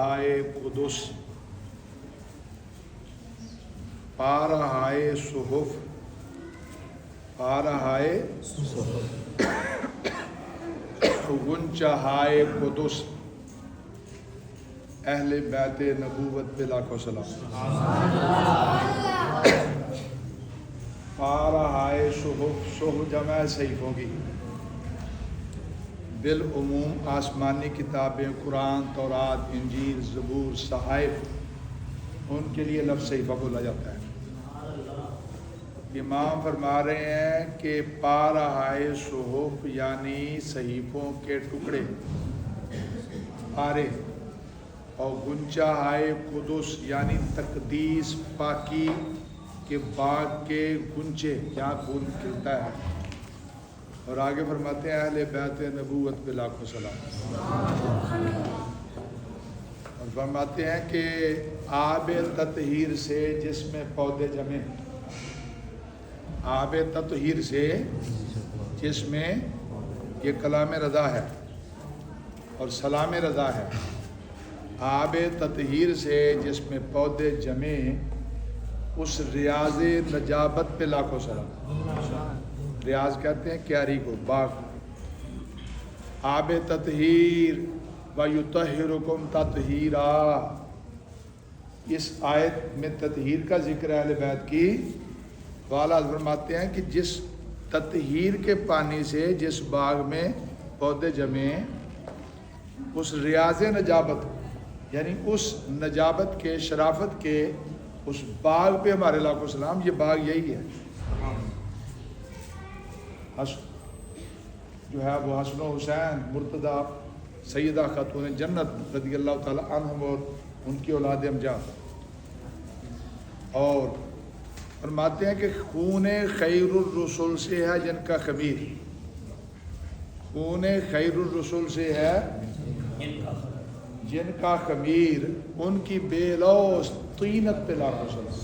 ہائے قدس پارہائے صحف پارہائے گنچہائے قدس اہل بیت نبوت پہ لاکھوں سلام۔ پارہائے صحف، صحف جمع ہے صحیفوں کی، بالعموم آسمانی کتابیں قرآن، تورات، انجیل، زبور، صحائف، ان کے لیے لفظ صحیفہ بولا جاتا ہے۔ امام فرما رہے ہیں کہ پارہائے صحف یعنی صحیفوں کے ٹکڑے پارے، اور گنچہائے قدس یعنی تقدیس پاکی کے باغ کے گنچے جہاں پھول کھلتا ہے۔ اور آگے فرماتے ہیں اہل بیت نبوت پہ لاکھوں سلام، اور فرماتے ہیں کہ آب تطہیر سے جس میں پودے جمے، آب تطہیر سے جس میں، یہ کلام رضا ہے اور سلام رضا ہے، آب تطہیر سے جس میں پودے جمے، اس ریاض نجابت پہ لاکھوں سلام۔ ریاض کہتے ہیں کیاری کو، باغ۔ آب تطہیر وَيُطَهِّرُكُمْ تَطْهِيرًا، اس آیت میں تطہیر کا ذکر ہے اہل بیت کی۔ والا فرماتے ہیں کہ جس تطہیر کے پانی سے جس باغ میں پودے جمے، اس ریاض نجابت یعنی اس نجابت کے، شرافت کے اس باغ پہ ہمارے لاکھوں سلام۔ یہ باغ یہی ہے جو ہے وہ حسن و حسین مرتضیٰ سیدہ خاتون جنت رضی اللہ تعالی عنہم اور ان کی اولاد امجاد۔ اور فرماتے ہیں کہ خون خیر الرسل سے ہے جن کا خمیر، خون خیر الرسل سے ہے جن کا خمیر، ان کی بے لوث طینت پہ لاکھوں سلام۔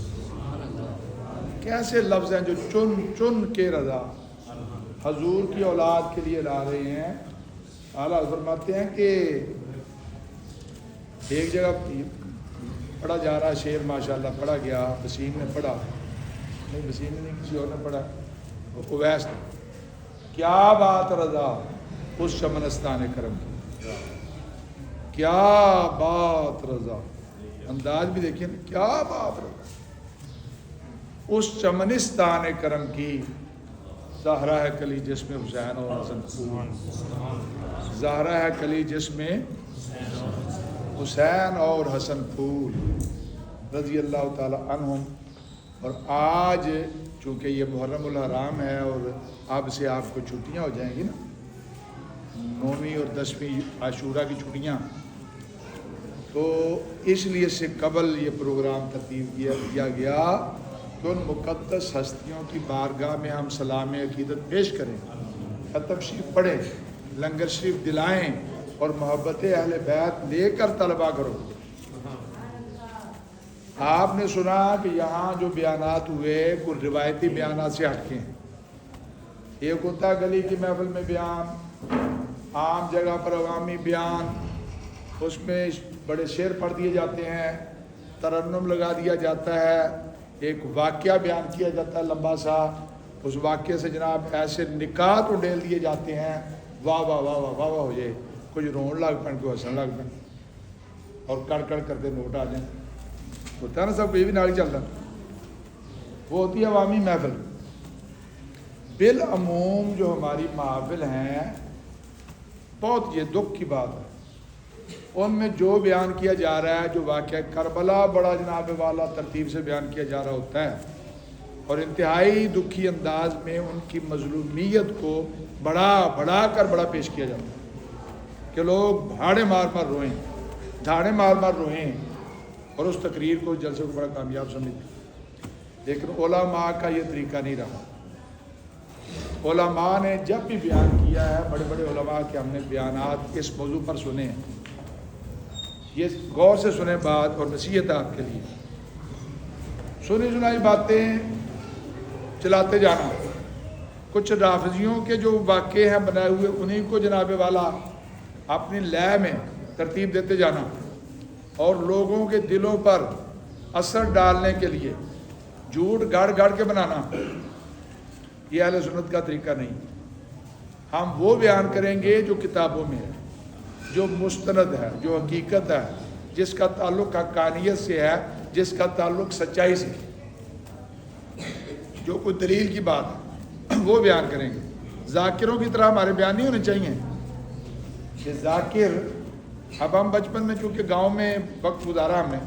کیسے لفظ ہیں جو چن چن کے رضا حضور کی اولاد کے لیے لا رہے ہیں۔ اعلیٰ فرماتے ہیں کہ ایک جگہ پڑھا جا رہا شعر، ماشاءاللہ پڑھا گیا، وسیم نے پڑھا، نہیں وسیم نے نہیں کسی اور نے پڑھا، اویس نے، کیا بات رضا اس چمنستان کرم کی، کیا بات رضا، انداز بھی دیکھیں کیا بات رضا اس چمنستان کرم کی، زہرا ہے کلی جس میں حسین اور حسن پھول، زہرا ہے کلی جس میں حسین اور حسن پھول رضی اللہ تعالی عنہم۔ اور آج چونکہ یہ محرم الحرام ہے اور اب سے آپ کو چھٹیاں ہو جائیں گی نا، 9ویں اور 10ویں عاشورہ کی چھٹیاں، تو اس لیے سے قبل یہ پروگرام ترتیب کیا گیا کہ ان مقدس ہستیوں کی بارگاہ میں ہم سلام عقیدت پیش کریں، ختم شریف پڑھیں، لنگر شریف دلائیں اور محبت اہل بیت لے کر طلبہ کرو۔ آپ نے سنا کہ یہاں جو بیانات ہوئے کچھ روایتی بیانات سے ہٹ کے ہیں۔ ایک ہوتا ہے گلی کی محفل میں بیان، عام جگہ پر عوامی بیان، اس میں بڑے شعر پڑھ دیے جاتے ہیں، ترنم لگا دیا جاتا ہے، ایک واقعہ بیان کیا جاتا ہے لمبا سا، اس واقعے سے جناب ایسے نکات اڈیل دیے جاتے ہیں، واہ واہ واہ واہ واہ واہ ہو جائے، کچھ رون لگ پڑ، کوئی ہنسن لگ پڑ، اور کڑ کڑ کرتے نوٹ آ جائیں۔ ہوتا ہے نا سب کو، یہ بھی ناڑی چل رہا، وہ ہوتی ہے عوامی محفل۔ بالعموم جو ہماری محافل ہیں، بہت یہ دکھ کی بات ہے، ان میں جو بیان کیا جا رہا ہے، جو واقعہ کربلا بڑا جناب والا ترتیب سے بیان کیا جا رہا ہوتا ہے، اور انتہائی دکھی انداز میں ان کی مظلومیت کو بڑا بڑا کر بڑا پیش کیا جاتا ہے کہ لوگ بھاڑے مار مار روئیں، دھاڑے مار مار روئیں، اور اس تقریر کو، جلسے کو بڑا کامیاب سمجھتے۔ لیکن علماء کا یہ طریقہ نہیں رہا۔ علماء نے جب بھی بیان کیا ہے، بڑے بڑے علماء کے ہم نے بیانات اس موضوع پر سنے ہیں، یہ غور سے سنے بات اور نصیحت آپ کے لیے، سنی سنائی باتیں چلاتے جانا، کچھ رافضیوں کے جو واقعے ہیں بنائے ہوئے، انہیں کو جناب والا اپنی لے میں ترتیب دیتے جانا، اور لوگوں کے دلوں پر اثر ڈالنے کے لیے جھوٹ گڑ گڑ کے بنانا، یہ اہل سنت کا طریقہ نہیں۔ ہم وہ بیان کریں گے جو کتابوں میں ہے، جو مستند ہے، جو حقیقت ہے، جس کا تعلق حقانیت سے ہے، جس کا تعلق سچائی سے، جو کوئی دلیل کی بات ہے وہ بیان کریں گے۔ ذاکروں کی طرح ہمارے بیان نہیں ہونے چاہیے کہ ذاکر، اب ہم بچپن میں چونکہ گاؤں میں وقت گزارا ہم نے،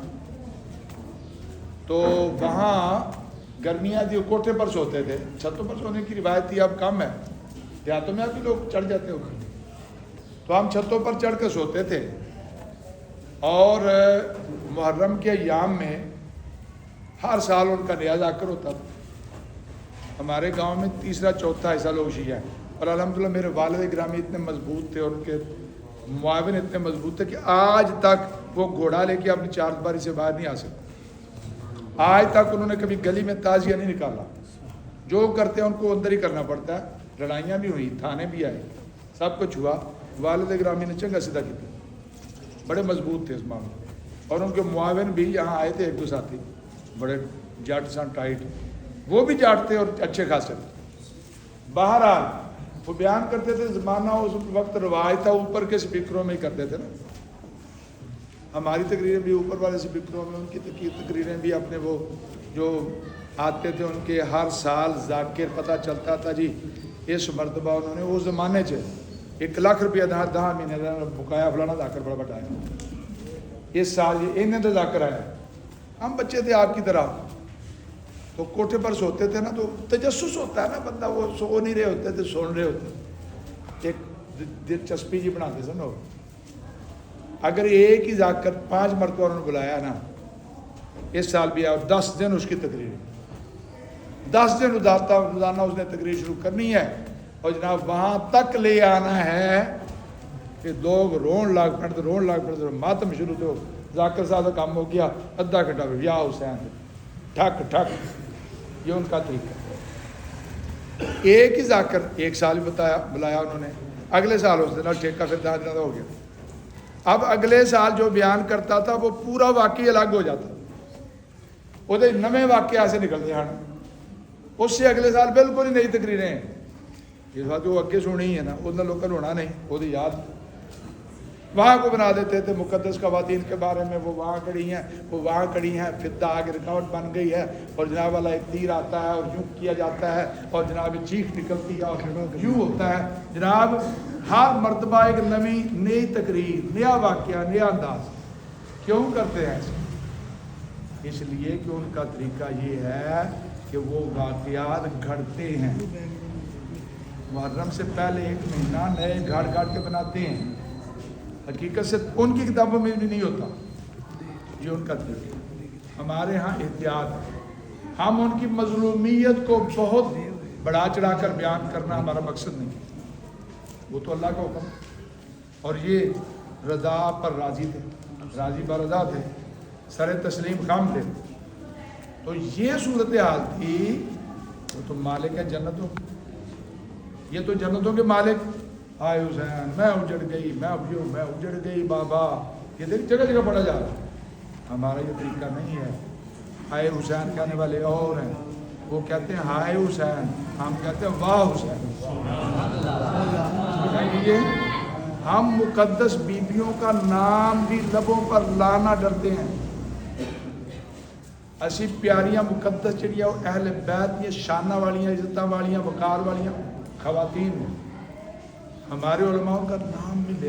تو وہاں گرمیاں تھی، کوٹھے پر سوتے تھے، چھتوں پر سونے کی روایت تھی، اب کم ہے، دیہاتوں میں ابھی لوگ چڑھ جاتے ہو، تو ہم چھتوں پر چڑھ کے سوتے تھے۔ اور محرم کے ایام میں ہر سال ان کا نیا ذاکر ہوتا تھا۔ ہمارے گاؤں میں تیسرا چوتھا حصہ لوگ شیعہ ہیں، اور الحمدللہ میرے والد گرامی اتنے مضبوط تھے اور ان کے معاون اتنے مضبوط تھے کہ آج تک وہ گھوڑا لے کے اپنی چار دیواری سے باہر نہیں آ سکتے۔ آج تک انہوں نے کبھی گلی میں تازیہ نہیں نکالا، جو کرتے ہیں ان کو اندر ہی کرنا پڑتا ہے۔ لڑائیاں بھی ہوئی، تھانے بھی آئے، سب کچھ ہوا، والد گرامی نے چنگا سیدھا کیا، بڑے مضبوط تھے اس معاملے، اور ان کے معاون بھی یہاں آئے تھے، ایک دو ساتھی بڑے جاٹ سان ٹائٹ، وہ بھی جاٹ تھے اور اچھے خاصے تھے۔ بہرحال وہ بیان کرتے تھے، زمانہ اس وقت رواج تھا اوپر کے سپیکروں میں ہی کرتے تھے نا، ہماری تقریریں بھی اوپر والے سپیکروں میں، ان کی تقریریں بھی اپنے وہ جو آتے تھے ان کے ہر سال ذاکر پتہ چلتا تھا جی اس مرتبہ انہوں نے اس زمانے سے 1 لاکھ روپیہ 10 مہینے کا بقایا فلانا ذاکر بڑا بڑا ہے، اس سال یہ انہیں تو ذاکر آیا۔ ہم بچے تھے آپ کی طرح، تو کوٹھے پر سوتے تھے نا، تو تجسس ہوتا ہے نا، بندہ وہ سو نہیں رہے ہوتے تھے، سن رہے ہوتے، ایک دلچسپی جی بناتے تھے نا۔ اگر ایک ہی ذاکر 5 مرتبہ انہوں نے بلایا نا، اس سال بھی آیا، اور 10 دن اس کی تقریر، 10 دن روزانہ اس نے تقریر شروع کرنی ہے، اور جناب وہاں تک لے آنا ہے کہ لوگ رون لاگ پڑتے، ماتم شروع تو ذاکر صاحب کا کام ہو گیا، آدھا گھنٹہ یا حسین ٹھک ٹھک، یہ ان کا طریقہ ہے۔ ایک ہی ذاکر 1 سال بلایا انہوں نے، اگلے سال اس دن ٹھیکہ پھر 10 دن ہو گیا۔ اب اگلے سال جو بیان کرتا تھا وہ پورا واقعی الگ ہو جاتا، وہ نویں واقعہ سے نکلتے ہیں، اس سے اگلے سال بالکل ہی نئی تقریریں ہیں۔ اس بات وہ اگے سنی ہے نا، انہوں نے لوگوں ہونا نہیں، وہ یاد وہاں کو بنا دیتے تھے، مقدس خواتین کے بارے میں، وہ وہاں کھڑی ہیں، وہ وہاں کھڑی ہیں، فدہ آگے رکاوٹ بن گئی ہے، اور جناب والا ایک تیر آتا ہے اور یوں کیا جاتا ہے، اور جناب چیخ نکلتی ہے اور یوں ہوتا ہے۔ جناب ہر مرتبہ ایک نئی تقریر، نیا واقعہ، نیا انداز۔ کیوں کرتے ہیں ایسے؟ اس لیے کہ ان کا طریقہ یہ ہے کہ وہ واقعات گھڑتے ہیں، محرم سے پہلے 1 مہینہ نئے گھڑ کے بناتے ہیں، حقیقت سے ان کی کتابوں میں بھی نہیں ہوتا، یہ ان کا طریقہ۔ ہمارے ہاں احتیاط ہے، ہم ان کی مظلومیت کو بہت بڑا چڑھا کر بیان کرنا ہمارا مقصد نہیں، وہ تو اللہ کا حکم، اور یہ رضا پر راضی تھے، راضی پر رضا تھے، سر تسلیم خام تھے۔ تو یہ صورتحال تھی، وہ تو مالک ہے جنتوں، یہ تو جنتوں کے مالک، آئے حسین میں اجڑ گئی، میں اجڑ گئی بابا، یہ دیکھ جگہ جگہ پڑھا جا رہا ہے۔ ہمارا یہ طریقہ نہیں ہے، ہائے حسین کہنے والے اور ہیں، وہ کہتے ہیں ہائے حسین، ہم کہتے ہیں واہ حسین۔ ہم مقدس بیبیوں کا نام بھی لبوں پر لانا ڈرتے ہیں، ایسی پیاریاں مقدس جڑیاں اہل بیت، یہ شانہ والیاں، عزتاں والیاں، وقار والیاں خواتین، ہمارے علماء کا نام بھی لے